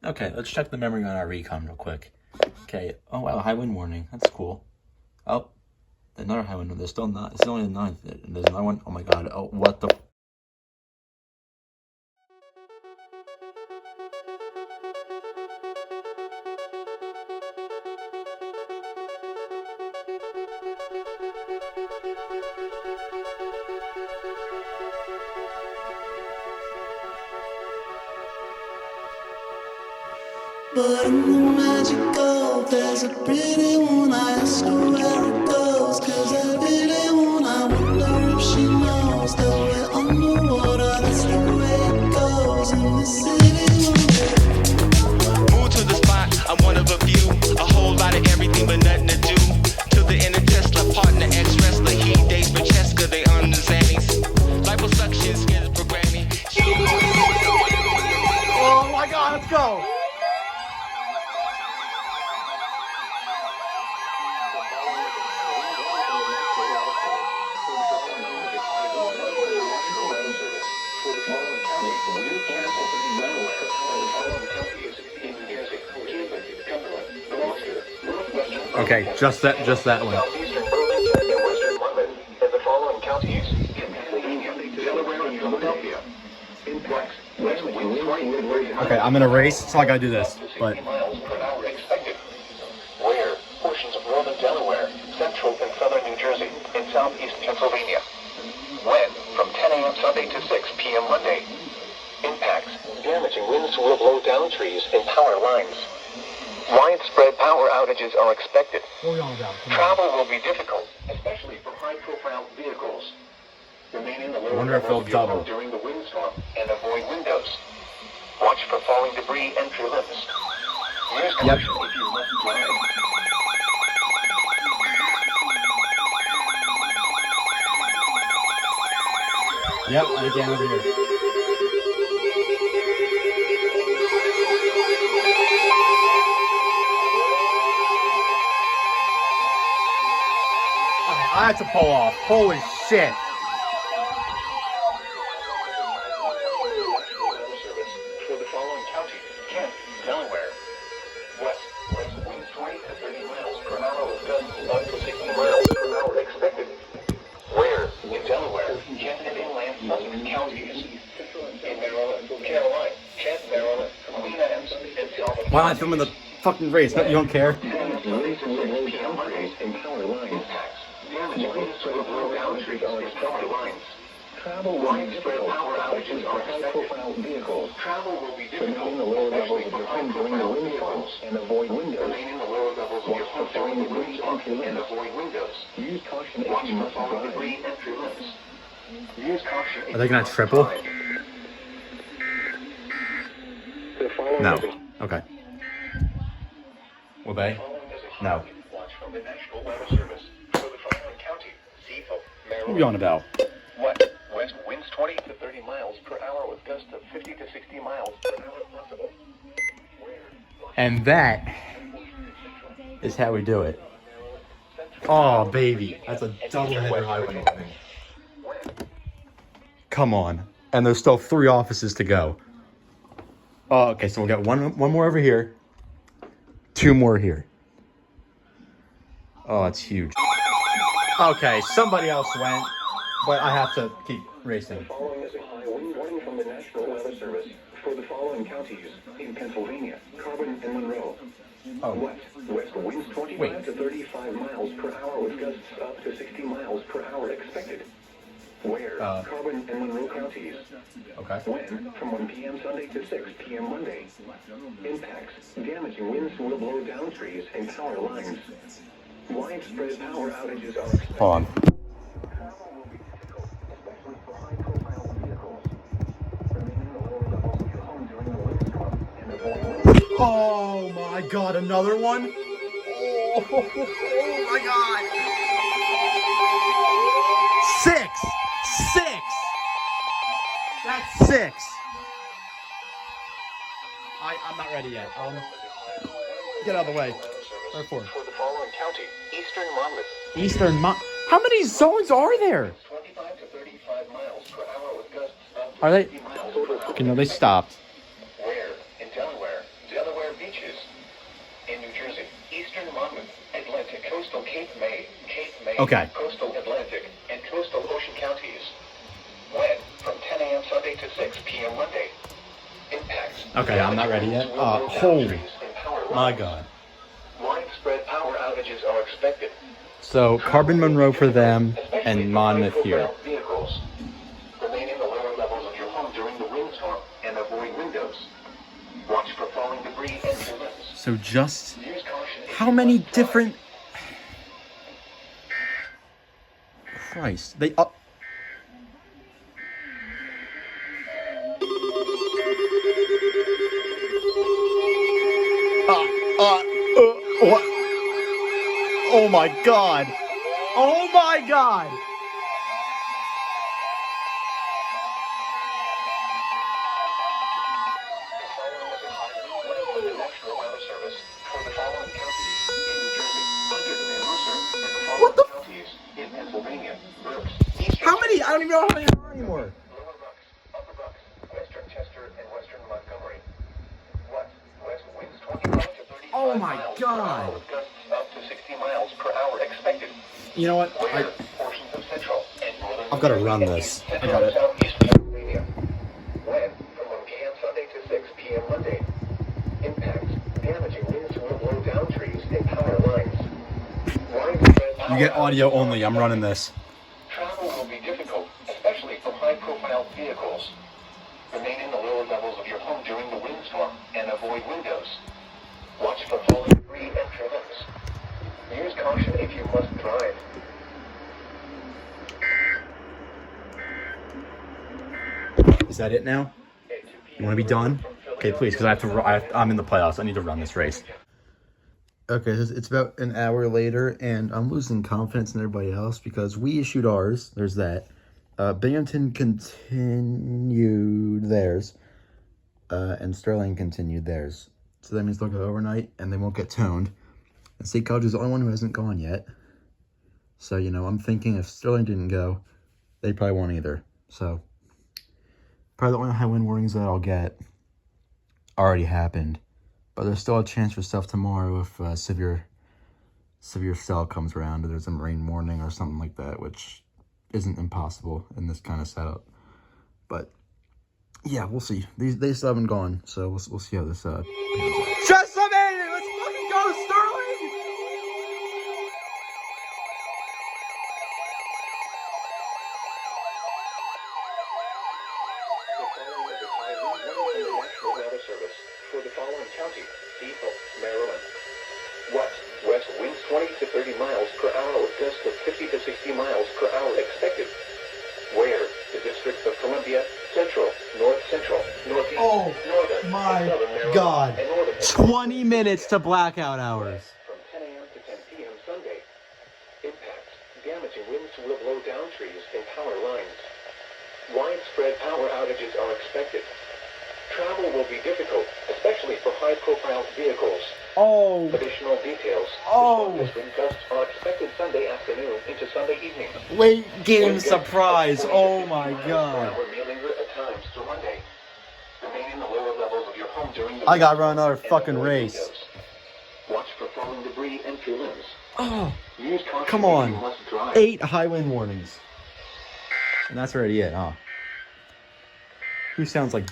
Okay, let's check the memory on our recon real quick. Okay. Oh wow, high wind warning. That's cool. Oh, another high wind. There's still not. It's only the 9th. There's another one. Oh my god. Oh, what the. But in the magical, there's a pretty one. I ask her where it goes, 'cause every day when I wonder if she knows that we're underwater. That's the way it goes in the city. Move to the spot, I'm one of a few. A whole lot of everything but nothing to do. To the inner Tesla, partner, ex-wrestler. He dates Francesca, they on the Xannies. Liposuction, skin programming. Oh my god, let's go! Okay, just that one. Okay, I'm gonna race, so I gotta do this, but. Where portions of northern Delaware, central and southern New Jersey, and southeast Pennsylvania. When from 10 a.m. Sunday to 6 p.m. Monday. Impacts. Damaging winds will blow down trees and power lines. Widespread power outages are expected. Travel will be difficult, especially for high-profile vehicles. Remain in the lower wonder if they'll level of your double. home during the windstorm and avoid windows. Watch for falling debris and tree limbs. Use caution if you must drive. Yep, I again over here. I had to pull off. Holy shit. For the following counties: Kent, Delaware. West winds 20 to 30 miles per hour with gusts up to 60 miles per hour expected. Where in Delaware, Kent and inland Sussex counties. In Maryland, Caroline, Kent, Maryland, Queen Anne's, and Salvador. Why am I filming the fucking race? No, you don't care? Travel widespread power outages are high-profile vehicles. Travel will be difficult, especially for high-profile vehicles. And avoid windows. Remain in the lower levels of your home during the windstorm and avoid windows. Use caution Watch if you for must falling drive. debris and tree limbs. Use caution if Are they you gonna must triple? drive. The following No. is a- Okay. Will they? following is a No. watch from the National Weather Service for the following county: Seafolk, What are you Maryland. on about? West winds 20 to 30 miles per hour with gusts of 50 to 60 miles per hour possible. And that is how we do it. Oh, baby. That's a double header highway. Come on. And there's still 3 offices to go. Oh, okay, so we'll get one more over here. 2 more here. Oh, that's huge. Okay, somebody else went, but I have to keep racing. Following is a high wind warning from the National Weather Service for the following counties: in Pennsylvania, Carbon and Monroe. Oh, West winds 25 Wait. to 35 miles per hour with gusts up to 60 miles per hour expected. Where? Carbon and Monroe counties. okay. When? From 1 p.m. Sunday to 6 p.m. Monday. Impacts. Damaging winds will blow down trees and power lines. Widespread power outages are expected. Hold on. Travel will be difficult, especially for high-profile vehicles. Remain in the lower levels of your home during the windstorm and avoid. Oh my god, another one? Oh my god. 6! 6! That's 6! I'm not ready yet. Get out of the way. Where for? For the following county: Eastern Monmouth. Eastern How many zones are there? 25 to 35 miles per hour with gusts up to Are they? 50 miles per hour. Okay, no, they stopped. Where? In Delaware. beaches. In New Jersey, eastern Monmouth, Atlantic, coastal Cape May, Okay. coastal Atlantic, and coastal Ocean counties. Wind from 10 a.m. Sunday to 6 p.m. Monday. Impacts. Okay, I'm not ready yet. Holy Holy my God. Widespread power outages are expected. So Carbon Monroe for them and Monmouth here. Vehicles. Remain in the lower levels of your home during the windstorm and avoid windows. Watch for falling debris and your limbs. So just Use caution. how many different... Christ, they up... What? Oh my God! Oh my God! The National Weather Service for the following counties in New Jersey, Hunterdon and Mercer, and the following counties in Pennsylvania, Berks, Eastern How many? I don't even know how many there are anymore. Lower Bucks, Upper Bucks, Western Chester, and Western Montgomery. West winds 25 to 35 Oh my miles God. per hour with gusts up to 60 miles per hour expected. You know what? Where portions of central and northern I've gotta New run Jersey this. and I got it. southeast Pennsylvania. Wind from 1 p.m. Sunday to 6 p.m. Monday. Impacts. Damaging winds will blow down trees and power lines. Widespread power You get audio outages are only. I'm running this. Travel will be difficult, especially for high-profile vehicles. Remain in the lower levels of your home during the windstorm and avoid windows. Watch for falling debris and trimmings. Use caution if you must drive. Is that it now? You want to be done? Okay, please, because I have to. I'm in the playoffs. I need to run this race. Okay, it's about an hour later, and I'm losing confidence in everybody else because we issued ours. There's that. Binghamton continued theirs, and Sterling continued theirs. So that means they'll go overnight, and they won't get toned. And State College is the only one who hasn't gone yet. So, you know, I'm thinking if Sterling didn't go, they probably won't either. So, probably the only high wind warnings that I'll get already happened. But there's still a chance for stuff tomorrow if severe cell comes around or there's a rain warning or something like that, which isn't impossible in this kind of setup. But yeah, we'll see. They still haven't gone, so we'll see how this pans out. Just a minute! Let's fucking go, Sterling! The following is a high wind warning from the National Weather Service for the following county, Depot, Maryland. West winds 20 to 30 miles per hour with gusts of 50 to 60 miles per hour expected. Where the District of Columbia, Central, North Central, Northeast, Oh, Northern, my and Southern Maryland, God. and Northern 20 minutes to blackout hours. from 10 a.m. to 10 p.m. Sunday. Impacts. Damaging winds will blow down trees and power lines. Widespread power outages are expected. Travel will be difficult, especially for high-profile vehicles. Oh, Additional details. Oh. The strongest wind gusts are expected Sunday afternoon into Sunday evening. late game surprise. Oh my God. Or may linger at times through Monday. Remain in the lower levels of your home during the I gotta run windstorm another and fucking avoid race. windows. Watch for falling debris and your limbs. Oh, Use caution come if on. you must drive. 8 high wind warnings. And that's already it, huh? Who sounds like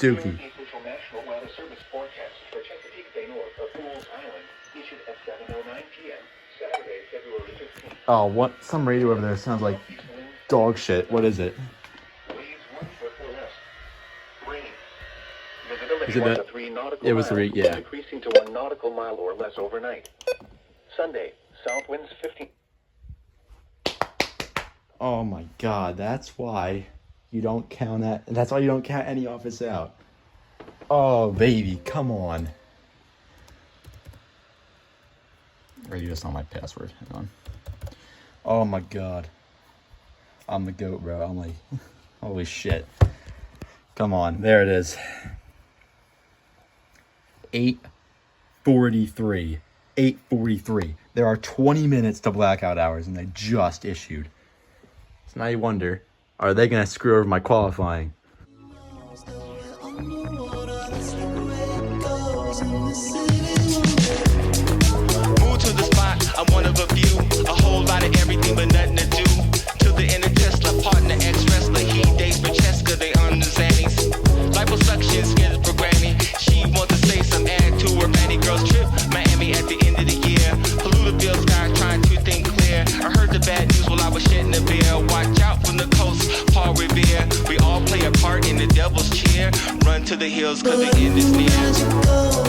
Dookie? The official National Weather Service forecast for Chesapeake Bay North of Fools Island issued at 7:09 p.m. Saturday, February 15th. Oh, what? Some radio over there sounds like dog shit. What is it? Waves 1 foot or less. Rain. Visibility Is it 1 that- to 3 nautical it was miles, 3, yeah. decreasing to 1 nautical mile or less overnight. Sunday, south winds 15. Oh my God, that's why you don't count that. That's why you don't count any office out. Oh, baby, come on. Radio is not my password. Hang on. Oh my God. I'm the GOAT, bro. I'm like, holy shit. Come on, there it is. 8:43. 8:43. There are 20 minutes to blackout hours, and they just issued. So now you wonder, are they gonna screw over my qualifying? Underwater, that's the way it goes. goes in the city one day. Move to the spot, I'm one of a few. A whole lot of everything but nothing to do. To the inner Tesla, partner, ex-wrestler. He dates Francesca, they on the Xannies. Liposuction, skin for granny. She wants to say some add to her Manny girl's trip. Miami at the end of the year. Polluted sky trying to think clear. I heard the bad news while I was shedding a beer. Watch out from the coast, Paul Revere. We all play a part in the devil's cheer. Run to the hills cause the end is near. Magical.